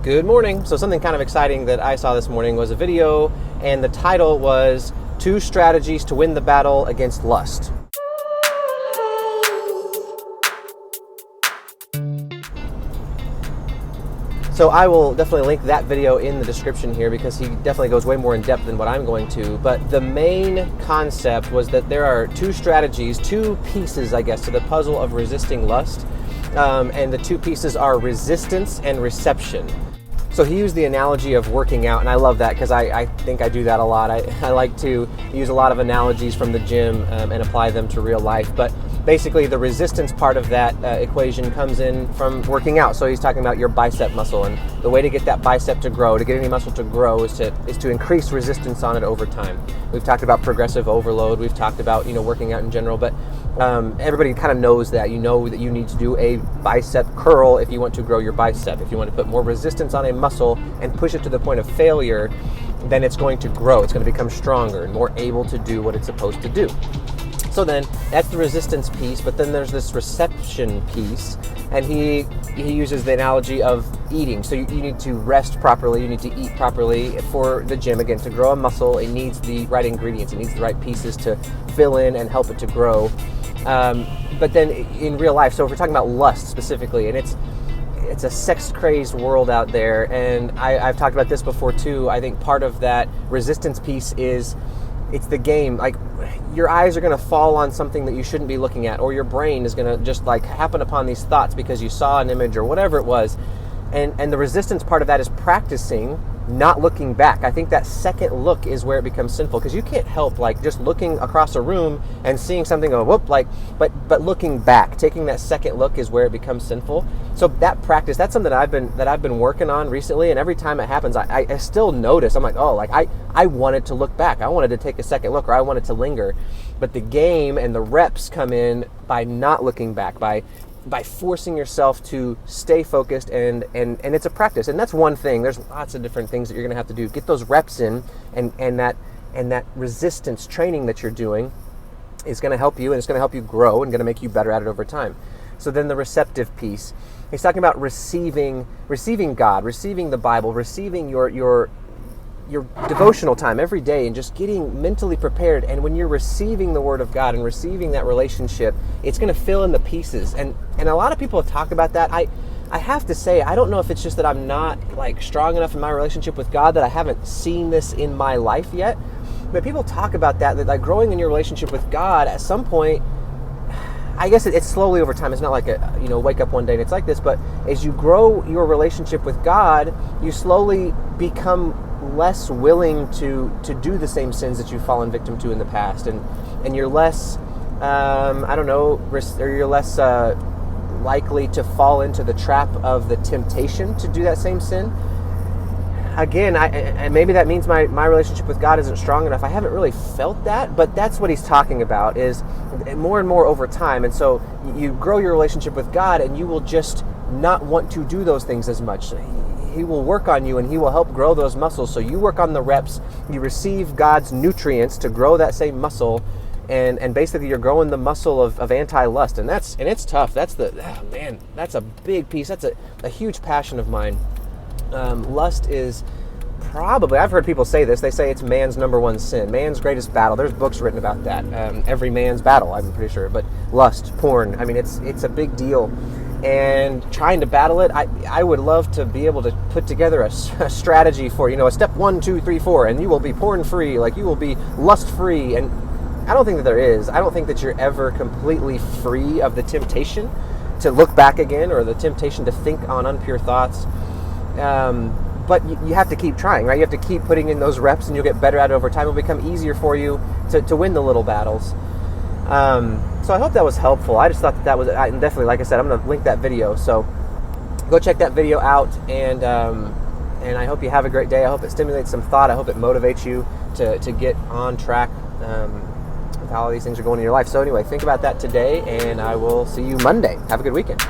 Good morning. So something kind of exciting that I saw this morning was a video, and the title was 2 Strategies to Win the Battle Against Lust. So I will definitely link that video in the description here because he definitely goes way more in depth than what I'm going to. But the main concept was that there are 2 strategies, 2 pieces, I guess, to the puzzle of resisting lust. And the 2 pieces are resistance and reception. So he used the analogy of working out, and I love that because I think I do that a lot. I like to use a lot of analogies from the gym and apply them to real life. But basically, the resistance part of that equation comes in from working out. So he's talking about your bicep muscle, and the way to get that bicep to grow, to get any muscle to grow, is to increase resistance on it over time. We've talked about progressive overload. We've talked about working out in general, but everybody kind of knows that. You know that you need to do a bicep curl if you want to grow your bicep. If you want to put more resistance on a muscle and push it to the point of failure, then it's going to grow. It's going to become stronger and more able to do what it's supposed to do. So then that's the resistance piece, but then there's this reception piece, and he uses the analogy of eating. So you need to rest properly, you need to eat properly for the gym. Again, to grow a muscle, it needs the right ingredients, it needs the right pieces to fill in and help it to grow. But then in real life, so if we're talking about lust specifically, and it's a sex-crazed world out there, and I've talked about this before too. I think part of that resistance piece is it's the game. Like, your eyes are going to fall on something that you shouldn't be looking at, or your brain is going to just happen upon these thoughts because you saw an image or whatever it was. And the resistance part of that is practicing not looking back. I think that second look is where it becomes sinful, because you can't help just looking across a room and seeing something go whoop, but looking back, taking that second look is where it becomes sinful. So that practice, that's something that I've been working on recently, and every time it happens, I still notice. I'm like, oh, I wanted to look back. I wanted to take a second look, or I wanted to linger. But the game and the reps come in by not looking back, by forcing yourself to stay focused, and it's a practice. And that's one thing. There's lots of different things that you're going to have to do. Get those reps in, and that resistance training that you're doing is going to help you, and it's going to help you grow and going to make you better at it over time. So then the receptive piece, he's talking about receiving God, receiving the Bible, receiving your devotional time every day, and just getting mentally prepared. And when you're receiving the Word of God and receiving that relationship, it's going to fill in the pieces. And a lot of people talk about that. I have to say, I don't know if it's just that I'm not strong enough in my relationship with God that I haven't seen this in my life yet. But people talk about that growing in your relationship with God at some point, I guess it's slowly over time. It's not like wake up one day and it's like this, but as you grow your relationship with God, you slowly become less willing to do the same sins that you've fallen victim to in the past, and you're less you're less likely to fall into the trap of the temptation to do that same sin. Again, and maybe that means my relationship with God isn't strong enough. I haven't really felt that, but that's what he's talking about, is more and more over time. And so you grow your relationship with God, and you will just not want to do those things as much. He will work on you, and he will help grow those muscles. So you work on the reps, you receive God's nutrients to grow that same muscle, and basically you're growing the muscle of anti-lust. And it's tough. That's a big piece. That's a huge passion of mine. Lust is probably, I've heard people say this, they say it's man's number one sin, man's greatest battle. There's books written about that. Every man's battle, I'm pretty sure. But lust, porn, it's a big deal. And trying to battle it, I would love to be able to put together a strategy for, a step 1, 2, 3, 4, and you will be porn free, you will be lust free. And I don't think that there is. I don't think that you're ever completely free of the temptation to look back again, or the temptation to think on impure thoughts. But you have to keep trying, right? You have to keep putting in those reps, and you'll get better at it over time. It'll become easier for you to win the little battles. So I hope that was helpful. I just thought that was, and definitely, like I said, I'm going to link that video. So go check that video out, and I hope you have a great day. I hope it stimulates some thought. I hope it motivates you to get on track with how all these things are going in your life. So anyway, think about that today, and I will see you Monday. Have a good weekend.